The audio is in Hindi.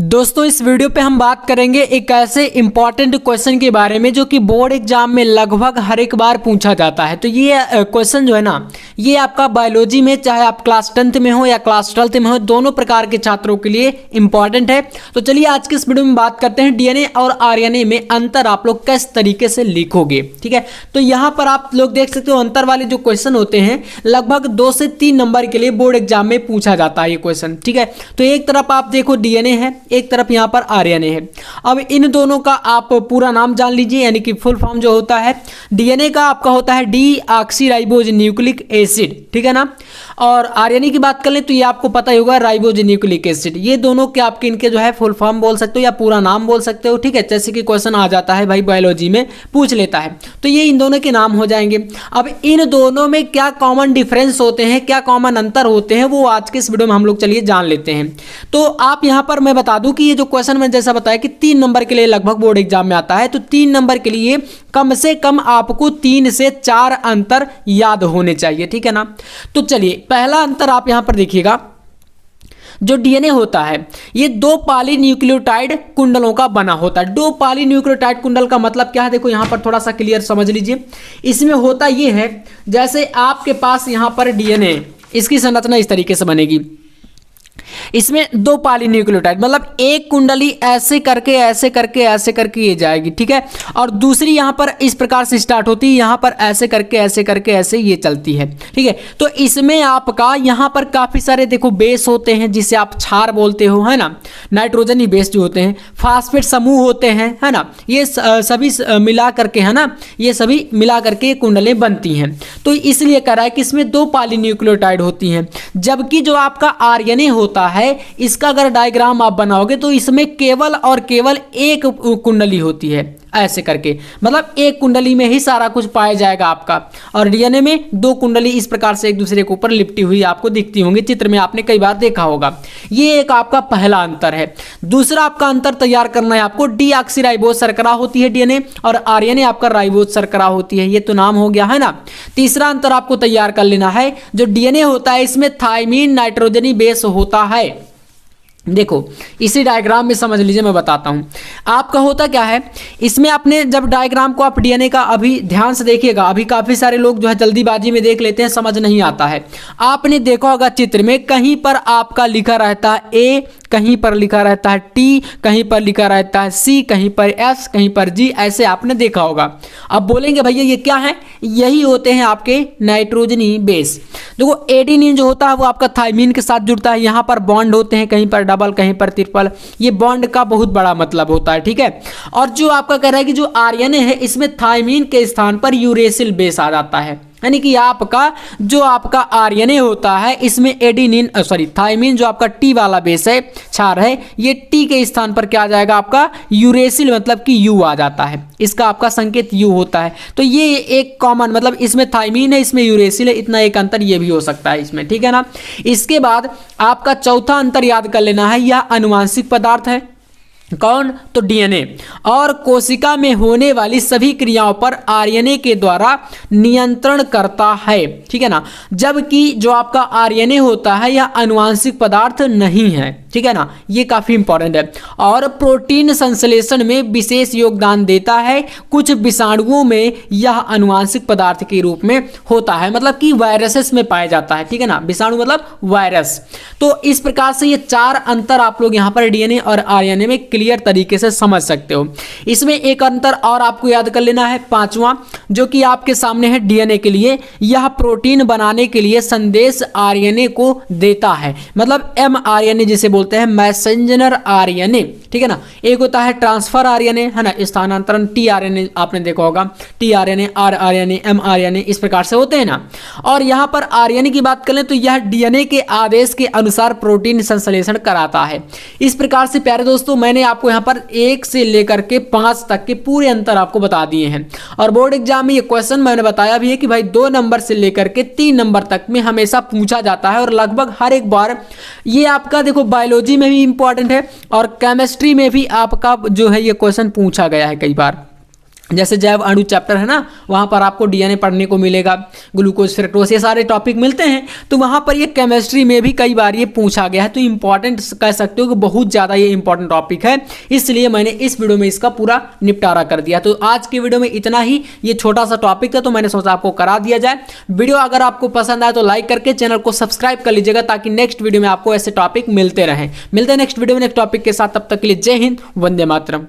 दोस्तों इस वीडियो पे हम बात करेंगे एक ऐसे इंपॉर्टेंट क्वेश्चन के बारे में जो कि बोर्ड एग्जाम में लगभग हर एक बार पूछा जाता है। तो ये क्वेश्चन जो है ना, ये आपका बायोलॉजी में, चाहे आप क्लास 10th में हो या क्लास 12th में हो, दोनों प्रकार के छात्रों के लिए इंपॉर्टेंट है। तो चलिए आज के इस वीडियो में बात करते हैं डीएनए और आरएनए में अंतर आप लोग किस तरीके से लिखोगे। ठीक है, तो यहाँ पर आप लोग देख सकते हो अंतर वाले जो क्वेश्चन होते हैं लगभग 2 से 3 नंबर के लिए बोर्ड एग्जाम में पूछा जाता है ये क्वेश्चन। ठीक है, तो एक तरफ आप देखो डीएनए है, एक तरफ यहां पर आरएनए है। अब इन दोनों का आप पूरा नाम जान लीजिए, यानी कि फुल फॉर्म जो होता है डीएनए का आपका होता है डीऑक्सीराइबोज न्यूक्लिक एसिड। ठीक है ना, और आरएनए की बात कर ले तो ये आपको पता ही होगा राइबोज न्यूक्लिक एसिड। ये दोनों के आपके इनके जो है फुल फॉर्म बोल सकते हो या पूरा नाम बोल सकते हो। ठीक है, जैसे कि क्वेश्चन आ जाता है भाई बायोलॉजी में पूछ लेता है, तो ये इन दोनों के नाम हो जाएंगे। अब इन दोनों में क्या कॉमन डिफरेंस होते हैं, क्या कॉमन अंतर होते हैं, वो आज के इस वीडियो में हम लोग चलिए जान लेते हैं। तो आप यहां पर मैं बता दूं कि ये जो क्वेश्चन मैंने जैसा बताया कि 3 नंबर के लिए लगभग बोर्ड एग्जाम में आता है, तो 3 नंबर के लिए कम से कम आपको 3 से 4 अंतर याद होने चाहिए। ठीक है ना, तो चलिए पहला अंतर आप यहां पर देखिएगा, जो डीएनए होता है ये 2 पॉलीन्यूक्लियोटाइड कुंडलों का बना होता है। 2 पॉलीन्यूक्लियोटाइड कुंडल का मतलब क्या है, देखो यहां पर थोड़ा सा क्लियर समझ लीजिए। इसमें होता ये है, जैसे आपके पास यहां पर डीएनए, इसकी संरचना इस तरीके से बनेगी। इसमें 2 पॉलीन्यूक्लियोटाइड मतलब एक कुंडली ऐसे करके ऐसे करके ऐसे करके ये जाएगी। ठीक है, और दूसरी यहां पर इस प्रकार से स्टार्ट होती है, यहां पर ऐसे करके ऐसे करके ऐसे ये चलती है। ठीक है, तो इसमें आपका यहां पर काफी सारे देखो बेस होते हैं जिसे आप क्षार बोलते हो, है ना, नाइट्रोजनी बेस जो होते हैं, फास्फेट समूह होते हैं, है ना, ये सभी मिला करके, है ना, ये सभी मिला करके कुंडलें बनती हैं। तो इसलिए कह रहा है कि इसमें 2 पॉलीन्यूक्लियोटाइड होती हैं, जबकि जो आपका आरएनए होता है इसका अगर डायग्राम आप बनाओगे तो इसमें केवल और केवल एक कुंडली होती है, ऐसे करके, मतलब एक कुंडली में ही सारा कुछ पाया जाएगा आपका। और डीएनए में 2 कुंडली इस प्रकार से एक दूसरे के ऊपर लिपटी हुई आपको दिखती होंगी, चित्र में आपने कई बार देखा होगा। ये एक आपका पहला अंतर है। दूसरा आपका अंतर तैयार करना है आपको, डीऑक्सीराइबोज शर्करा होती है डीएनए और आरएनए आपका राइबोज शर्करा होती है, ये तो नाम हो गया, है ना। तीसरा अंतर आपको तैयार कर लेना है, जो डीएनए होता है इसमें थाइमीन नाइट्रोजनी बेस होता है। देखो इसी डायग्राम में समझ लीजिए, मैं बताता हूं आपका होता क्या है। इसमें आपने जब डायग्राम को आप डीएनए का अभी ध्यान से देखिएगा, अभी काफी सारे लोग जो है जल्दीबाजी में देख लेते हैं, समझ नहीं आता है। आपने देखा होगा चित्र में कहीं पर आपका लिखा रहता है ए, कहीं पर लिखा रहता है टी, कहीं पर लिखा रहता है सी, कहीं पर एस, कहीं पर जी, ऐसे आपने देखा होगा। अब बोलेंगे भैया ये क्या है, यही होते हैं आपके नाइट्रोजनी बेस। देखो एडेनिन जो होता है वो आपका थाइमीन के साथ जुड़ता है, यहाँ पर बॉन्ड होते हैं, कहीं पर डबल कहीं पर ट्रिपल, ये बॉन्ड का बहुत बड़ा मतलब होता है। ठीक है, और जो आपका कह रहा है कि जो आरएनए है इसमें थाइमीन के स्थान पर यूरेसिल बेस आ जाता है, यानी कि आपका जो आपका आरएनए होता है इसमें एडेनिन थाइमीन जो आपका टी वाला बेस है, क्षार है, ये टी के स्थान पर क्या आ जाएगा आपका यूरेसिल, मतलब कि यू आ जाता है, इसका आपका संकेत यू होता है। तो ये एक कॉमन मतलब इसमें थाइमीन है, इसमें यूरेसिल है, इतना एक अंतर ये भी हो सकता है इसमें। ठीक है ना, इसके बाद आपका चौथा अंतर याद कर लेना है, यह अनुवांशिक पदार्थ है। कौन, तो डीएनए, और कोशिका में होने वाली सभी क्रियाओं पर आरएनए के द्वारा नियंत्रण करता है। ठीक है ना, जबकि जो आपका आरएनए होता है यह अनुवांशिक पदार्थ नहीं है। ठीक है ना, ये काफी इंपॉर्टेंट है, और प्रोटीन संश्लेषण में विशेष योगदान देता है। कुछ विषाणुओं में यह अनुवांशिक पदार्थ के रूप में होता है, मतलब कि वायरसेस में पाया जाता है। ठीक है ना, विषाणु मतलब वायरस। तो इस प्रकार से ये 4 अंतर आप लोग यहाँ पर डीएनए और आरएनए में क्लियर तरीके से समझ सकते हो। इसमें एक अंतर और आपको याद कर लेना है, 5वां, जो कि आपके सामने है डीएनए के लिए, यह प्रोटीन बनाने के लिए संदेश आरएनए को देता है, मतलब एमआरएनए जिसे बोलते हैं, मैसेंजर आरएनए। ठीक है ना, एक होता है ट्रांसफर आरएनए, है ना, स्थानांतरण टीआरएनए आपने देखा होगा, टीआरएनए, आरआरएनए, एमआरएनए, इस प्रकार से होते हैं ना। और यहां पर आरएनए की बात करें तो यह डीएनए के आदेश के अनुसार प्रोटीन संश्लेषण कराता है। इस प्रकार से प्यारे दोस्तों मैंने आपको यहां पर 1 से लेकर के 5 तक के पूरे अंतर आपको बता दिए हैं। और बोर्ड एग्जाम में ये क्वेश्चन मैंने बताया भी है कि भाई 2 नंबर से लेकर के 3 नंबर तक में हमेशा पूछा जाता है, और लगभग हर एक बार ये आपका देखो बायोलॉजी में भी इंपॉर्टेंट है और केमिस्ट्री में भी आपका जो है ये क्वेश्चन पूछा गया है कई बार। जैसे जैव अणु चैप्टर है ना, वहाँ पर आपको डीएनए पढ़ने को मिलेगा, ग्लूकोज फ्रक्टोज, ये सारे टॉपिक मिलते हैं। तो वहाँ पर ये केमिस्ट्री में भी कई बार ये पूछा गया है, तो इंपॉर्टेंट कह सकते हो कि बहुत ज़्यादा ये इंपॉर्टेंट टॉपिक है, इसलिए मैंने इस वीडियो में इसका पूरा निपटारा कर दिया। तो आज की वीडियो में इतना ही, ये छोटा सा टॉपिक था तो मैंने सोचा आपको करा दिया जाए। वीडियो अगर आपको पसंद आए तो लाइक करके चैनल को सब्सक्राइब कर लीजिएगा, ताकि नेक्स्ट वीडियो में आपको ऐसे टॉपिक मिलते रहें। मिलते हैं नेक्स्ट वीडियो में नेक्स्ट टॉपिक के साथ, तब तक के लिए जय हिंद, वंदे मातरम।